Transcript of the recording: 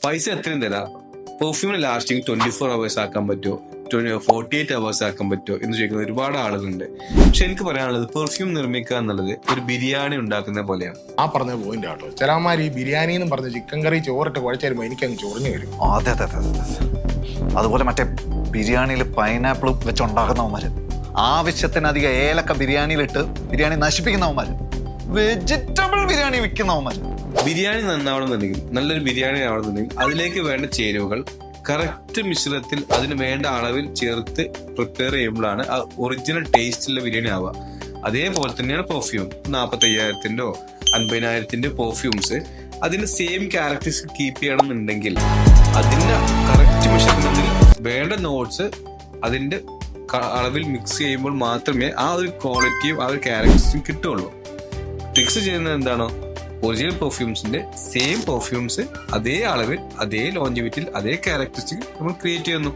പൈസ എത്രയും തരാം. പെർഫ്യൂമിന് ലാസ്റ്റിംഗ് 24 hours ആക്കാൻ പറ്റുമോ, 48 hours ആക്കാൻ പറ്റുമോ എന്ന് ചോദിക്കുന്ന ഒരുപാട് ആളുകളുണ്ട്. പക്ഷെ എനിക്ക് പറയാനുള്ളത് പെർഫ്യൂം നിർമ്മിക്കുക എന്നുള്ളത് ഒരു ബിരിയാണി ഉണ്ടാക്കുന്ന പോലെയാണ്. ആ പറഞ്ഞ പോയിന്റ് ആട്ടോ. ചിലമാർ ഈ ബിരിയാണി എന്ന് പറഞ്ഞ ചിക്കൻ കറി ചോറിട്ട് കുഴച്ച് വരുമ്പോൾ എനിക്കങ്ങ് ചൊറിഞ്ഞു വരും. അതെ. അതുപോലെ മറ്റേ ബിരിയാണിയിൽ പൈനാപ്പിൾ വെച്ചുണ്ടാക്കുന്നവന്മാര്, ആവശ്യത്തിനധികം ഏലക്ക ബിരിയാണിയിലിട്ട് ബിരിയാണി നശിപ്പിക്കുന്നവന്മാര്, വെജിറ്റബിൾ ബിരിയാണി വിൽക്കുന്നവന്മാര്. ബിരിയാണി നന്നാവണമെന്നുണ്ടെങ്കിൽ, നല്ലൊരു ബിരിയാണി ആവണമെന്നുണ്ടെങ്കിൽ അതിലേക്ക് വേണ്ട ചേരുവകൾ കറക്റ്റ് മിശ്രിതത്തിൽ അതിന് വേണ്ട അളവിൽ ചേർത്ത് പ്രിപ്പയർ ചെയ്യുമ്പോഴാണ് ആ ഒറിജിനൽ ടേസ്റ്റുള്ള ബിരിയാണി ആവുക. അതേപോലെ തന്നെയാണ് പെർഫ്യൂം. 45,000-ൻ്റെയോ 50,000-ൻ്റെ പെർഫ്യൂംസ് അതിന്റെ സെയിം ക്യാരക്ടറിസ്റ്റിക്സ് കീപ്പ് ചെയ്യണമെന്നുണ്ടെങ്കിൽ അതിന്റെ കറക്റ്റ് മെഷർമെന്റിൽ വേണ്ട നോട്ട്സ് അതിന്റെ അളവിൽ മിക്സ് ചെയ്യുമ്പോൾ മാത്രമേ ആ ഒരു ക്വാളിറ്റിയും ആ ഒരു ക്യാരക്ടറിസ്റ്റിക്കും കിട്ടുള്ളൂ. ഫിക്സ് ചെയ്യുന്നത് എന്താണോ, ഒറിജിനൽ പെർഫ്യൂംസിന്റെ സെയിം പെർഫ്യൂംസ് അതേ അളവിൽ, അതേ ലോഞ്ചിവിറ്റിയിൽ, അതേ ക്യാരക്ടറിസ്റ്റിക് നമ്മൾ ക്രിയേറ്റ് ചെയ്യുന്നു.